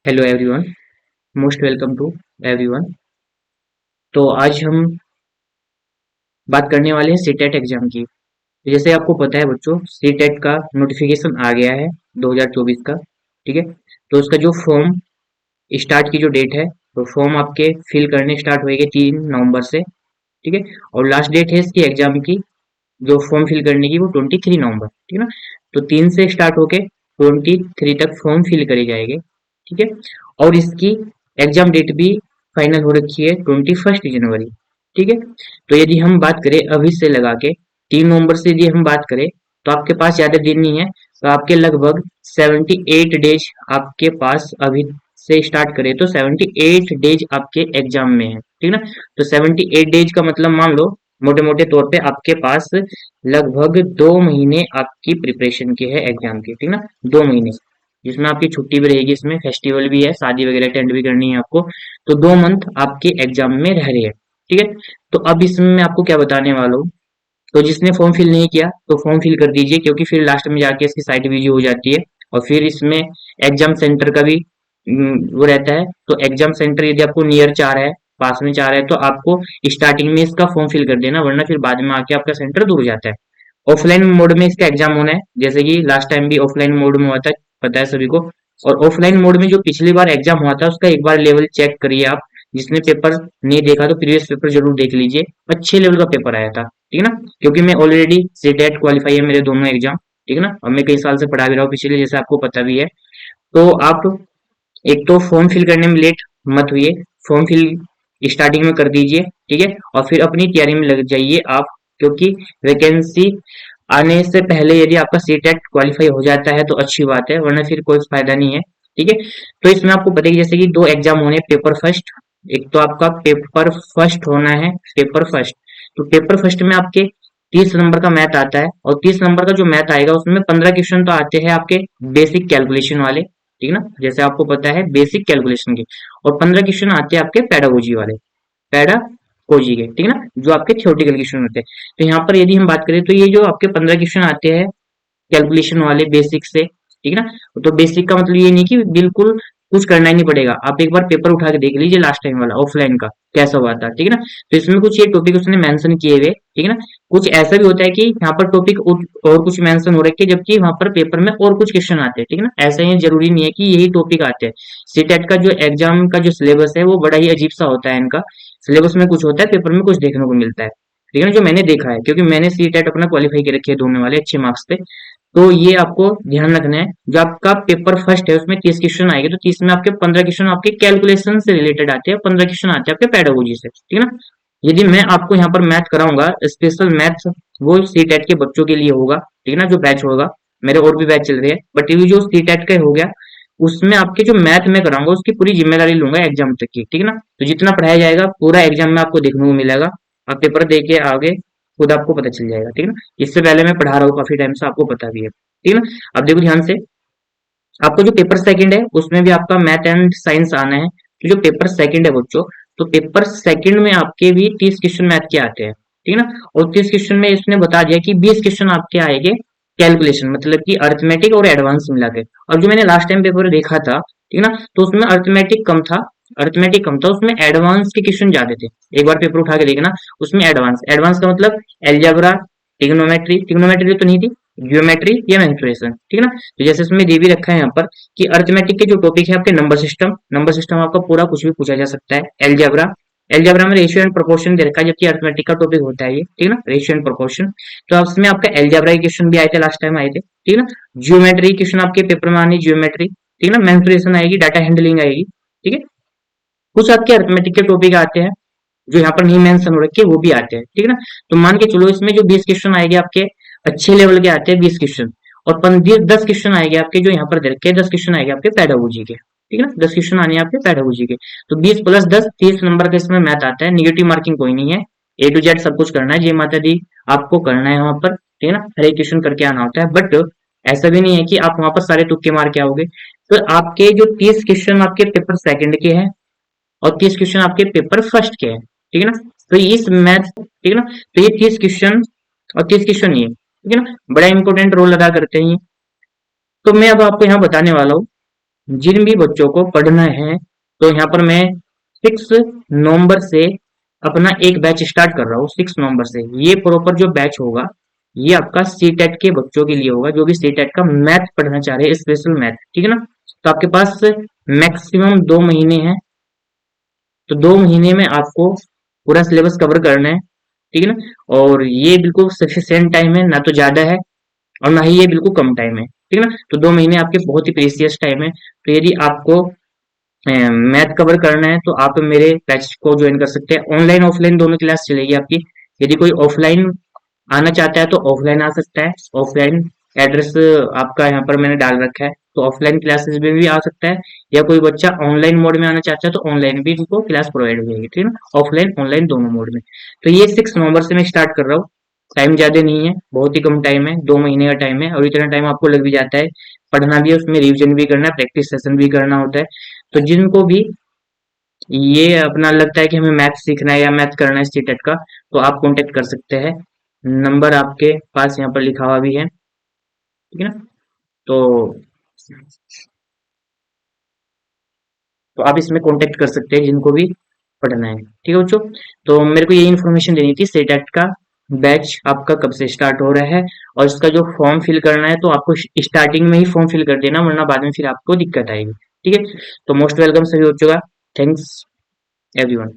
Hello everyone, most welcome to everyone. तो आज हम बात करने वाले हैं सीटेट एग्जाम की। तो जैसे आपको पता है बच्चों, सीटेट का नोटिफिकेशन आ गया है 2024 का। ठीक है। तो उसका जो फॉर्म स्टार्ट की जो डेट है, तो फॉर्म आपके फिल करने स्टार्ट होएंगे 3 नवंबर से। ठीक है। और लास्ट डेट है इसकी एग्जाम की, जो फॉर्म फिल करने की, वो 23 नवंबर। ठीक है ना। तो 3 से स्टार्ट होके 23 तक फॉर्म फिल करे जाएंगे। ठीक है। और इसकी एग्जाम डेट भी फाइनल हो रखी है 21 जनवरी। ठीक है। तो यदि हम बात करें अभी से लगा के 3 नवंबर से यदि हम बात करें, तो आपके पास ज्यादा दिन नहीं है। तो आपके लगभग 78 डेज आपके पास अभी से स्टार्ट करें तो 78 डेज आपके एग्जाम में है। ठीक है ना। तो 78 डेज का मतलब मान लो मोटे मोटे तौर पे आपके पास लगभग 2 महीने आपकी प्रिपरेशन की है एग्जाम की। ठीक है ना। 2 महीने जिसमें आपकी छुट्टी भी रहेगी, इसमें फेस्टिवल भी है, शादी वगैरह अटेंड भी करनी है आपको। तो 2 मंथ आपके एग्जाम में रह रहे हैं। ठीक है। तो अब इसमें मैं आपको क्या बताने वाला हूँ। तो जिसने फॉर्म फिल नहीं किया तो फॉर्म फिल कर दीजिए, क्योंकि फिर लास्ट में जाके इसकी साइट बिजी हो जाती है। और फिर इसमें एग्जाम सेंटर का भी वो रहता है। तो एग्जाम सेंटर यदि आपको नियर चाह रहा है, पास में चाह रहा है, तो आपको स्टार्टिंग में इसका फॉर्म फिल कर देना, वरना फिर बाद में आके आपका सेंटर दूर जाता है। ऑफलाइन मोड में इसका एग्जाम होना है, जैसे कि लास्ट टाइम भी ऑफलाइन मोड में हुआ था, पता है सभी को। और ऑफलाइन मोड में जो पिछली बार एग्जाम हुआ था उसका एक बार लेवल चेक करिए आप। जिसने पेपर नहीं देखा तो प्रीवियस पेपर जरूर देख लीजिए, अच्छे लेवल का पेपर आया था। ठीक है ना। क्योंकि मैं ऑलरेडी सीटेट क्वालिफाई है मेरे दोनों एग्जाम। ठीक है ना। और मैं कई साल से पढ़ा भी रहा हूँ पिछले, जैसे आपको पता भी है। तो आप एक तो फॉर्म फिल करने में लेट मत हुई, फॉर्म फिल स्टार्टिंग में कर दीजिए। ठीक है। और फिर अपनी तैयारी में लग जाइए आप, क्योंकि वैकेंसी आने से पहले यदि आपका सीटेट क्वालिफाई हो जाता है तो अच्छी बात है, वरना फिर कोई फायदा नहीं है। ठीक है। तो इसमें आपको पता है कि जैसे कि 2 एग्जाम होने, पेपर फर्स्ट। एक तो आपका पेपर फर्स्ट होना है, पेपर फर्स्ट। तो पेपर फर्स्ट में आपके 30 नंबर का मैथ आता है, और 30 नंबर का जो मैथ आएगा उसमें 15 क्वेश्चन तो आते हैं आपके बेसिक कैलकुलेशन वाले। ठीक है ना। जैसे आपको पता है बेसिक कैलकुलेशन के। और 15 क्वेश्चन आते हैं आपके पैडागोजी वाले, पैडागोजी के। ठीक है ना। जो आपके थ्योरेटिकल क्वेश्चन होते हैं। तो यहाँ पर यदि हम बात करें तो ये जो आपके 15 क्वेश्चन आते हैं कैलकुलेशन वाले बेसिक से, ठीक है ना। तो बेसिक का मतलब ये नहीं कि बिल्कुल कुछ करना ही नहीं पड़ेगा, आप एक बार पेपर उठा के देख लीजिए लास्ट टाइम वाला ऑफलाइन का कैसा हुआ था। ठीक है ना। तो इसमें कुछ ये टॉपिक उसने मेंशन किए हुए। ठीक है ना। कुछ ऐसा भी होता है कि यहाँ पर टॉपिक और कुछ मेंशन हो रखे, जबकि वहां पर पेपर में और कुछ क्वेश्चन आते हैं। ठीक है ना। ऐसा ही जरूरी नहीं है कि यही टॉपिक आते हैं। सीटेट का जो एग्जाम का जो सिलेबस है वो बड़ा ही अजीब सा होता है इनका। सिलेबस में कुछ होता है, पेपर में कुछ देखने को मिलता है। ठीक है ना। जो मैंने देखा है, क्योंकि मैंने सीटेट अपना क्वालिफाई कर रखे है दोनों वाले अच्छे मार्क्स पे। तो ये आपको ध्यान रखना है। जो आपका पेपर फर्स्ट है उसमें 30 क्वेश्चन आएंगे, तो 30 में आपके 15 क्वेश्चन आपके कैलकुलेशन से रिलेटेड आते हैं, 15 क्वेश्चन आते हैं आपके पेडागोजी से। ठीक है ना। यदि मैं आपको यहाँ पर मैथ कराऊंगा, स्पेशल मैथ, वो सी टेट के बच्चों के लिए होगा। ठीक है ना। जो बैच होगा, मेरे और भी बैच चल रहे हैं, बट ये जो सी टेट का हो गया, उसमें आपके जो मैथ में कराऊंगा उसकी पूरी जिम्मेदारी लूंगा एग्जाम तक की। ठीक है ना। तो जितना पढ़ाया जाएगा पूरा एग्जाम में आपको देखने को मिलेगा। आप पेपर दे के आगे खुद आपको पता चल जाएगा। ठीक है ना। इससे पहले मैं पढ़ा रहा हूँ काफी टाइम से, आपको पता भी है। ठीक है ना। अब देखो ध्यान से, आपको जो पेपर सेकंड है उसमें भी आपका मैथ एंड साइंस आना है। तो जो पेपर सेकंड है बच्चों, तो पेपर सेकंड में आपके भी 30 क्वेश्चन मैथ के आते हैं। ठीक है ना। और 30 क्वेश्चन में इसने बता दिया कि 20 क्वेश्चन आपके आएंगे कैलकुलेशन, मतलब कि अर्थमेटिक और एडवांस मिला के। और जो मैंने लास्ट टाइम पेपर देखा था, ठीक है ना, तो उसमें अर्थमेटिक कम था, उसमें एडवांस के क्वेश्चन ज्यादा थे। एक बार पेपर उठा के देखना, उसमें एडवांस एडवांस का मतलब एल्जेब्रा, ट्रिग्नोमेट्री, ट्रिग्नोमेट्री तो नहीं थी, जियोमेट्री या मेंसुरेशन। ठीक है ना। तो जैसे इसमें दे भी रखा है यहाँ पर कि अर्थमेटिक के जो टॉपिक है आपके नंबर सिस्टम आपका पूरा कुछ भी पूछा जा सकता है। एल्जेब्रा, एल्जेब्रा में रेशियो एंड प्रोपोर्शन दे रखा है, जबकि अर्थमेटिक का टॉपिक होता है ये। ठीक है ना। Ratio and proportion. तो अब इसमें आपका एल्जेब्रा के क्वेश्चन भी आए थे, लास्ट टाइम आए थे। ठीक है ना। जियोमेट्री क्वेश्चन आपके पेपर में आने, जियोमेट्री। ठीक है ना। मेंसुरेशन आएगी, डाटा हैंडलिंग आएगी। ठीक है। कुछ आपके अर्थमेटिक के टॉपिक आते हैं जो यहाँ पर नहीं मेंशन हो रखे, वो भी आते हैं। ठीक है ना। तो मान के चलो इसमें जो 20 क्वेश्चन आएंगे आपके अच्छे लेवल के आते हैं 20 क्वेश्चन। और 10 क्वेश्चन आएंगे आपके जो यहाँ पर दे रखे हैं, 10 क्वेश्चन आएंगे आपके पैडागोजी के। ठीक है ना। 10 क्वेश्चन आने हैं आपके पैडागोजी के। तो 20 + 10 30 नंबर का इसमें मैथ आता है। निगेटिव मार्किंग कोई नहीं है, A to Z सब कुछ करना है, जय माता दी आपको करना है वहां पर। ठीक है ना। हर एक क्वेश्चन करके आना होता है, बट ऐसा भी नहीं है कि आप वहां पर सारे तुक्के मार के आओगे। तो आपके जो 30 क्वेश्चन आपके पेपर सेकंड के हैं, और 30 क्वेश्चन आपके पेपर फर्स्ट के हैं। ठीक है ना। तो इस मैथ, ठीक है ना, तो ये 30 क्वेश्चन और 30 क्वेश्चन ये, ठीक है ना, बड़ा इंपॉर्टेंट रोल अदा करते हैं ये। तो मैं अब आपको यहाँ बताने वाला हूँ जिन भी बच्चों को पढ़ना है, तो यहाँ पर मैं 6 नवंबर से अपना एक बैच स्टार्ट कर रहा हूँ। 6 नवंबर से ये प्रॉपर जो बैच होगा, ये आपका सी टेट के बच्चों के लिए होगा, जो भी सी टेट का मैथ पढ़ना चाह रहे हैं, स्पेशल मैथ, ठीक है ना। तो आपके पास मैक्सिमम 2 महीने हैं, तो 2 महीने में आपको पूरा सिलेबस कवर करना है, ठीक है ना। और ये बिल्कुल सफिशियंट टाइम है, ना तो ज्यादा है और ना ही ये बिल्कुल कम टाइम है, ठीक है ना। तो 2 महीने आपके बहुत ही प्रीसियस टाइम है। तो यदि आपको मैथ कवर करना है, तो आप मेरे बैच को ज्वाइन कर सकते हैं। ऑनलाइन ऑफलाइन दोनों क्लास चलेगी आपकी। यदि कोई ऑफलाइन आना चाहता है तो ऑफलाइन आ सकता है। ऑफलाइन एड्रेस आपका यहाँ पर मैंने डाल रखा है, तो ऑफलाइन क्लासेस में भी आ सकता है। या कोई बच्चा ऑनलाइन मोड में आना चाहता है तो ऑनलाइन भी उनको क्लास प्रोवाइड हो जाएगी, ठीक है ना। ऑफलाइन ऑनलाइन दोनों मोड में। तो ये 6 नवंबर से मैं स्टार्ट कर रहा हूँ। टाइम ज्यादा नहीं है, बहुत ही कम टाइम है, 2 महीने का टाइम है, और इतना टाइम आपको लग भी जाता है। पढ़ना भी है, उसमें रिविजन भी करना है, प्रैक्टिस सेशन भी करना होता है। तो जिनको भी ये अपना लगता है कि हमें मैथ सीखना है या मैथ करना है सीटेट का, तो आप कांटेक्ट कर सकते हैं। नंबर आपके पास यहाँ पर लिखा हुआ भी है, ठीक है ना। तो आप इसमें कांटेक्ट कर सकते हैं जिनको भी पढ़ना है, ठीक है बच्चों। तो मेरे को ये इन्फॉर्मेशन देनी थी, सीटेट का बैच आपका कब से स्टार्ट हो रहा है, और इसका जो फॉर्म फिल करना है, तो आपको स्टार्टिंग में ही फॉर्म फिल कर देना, वरना बाद में फिर आपको दिक्कत आएगी, ठीक है। तो मोस्ट वेलकम सभी बच्चों का। Thanks everyone.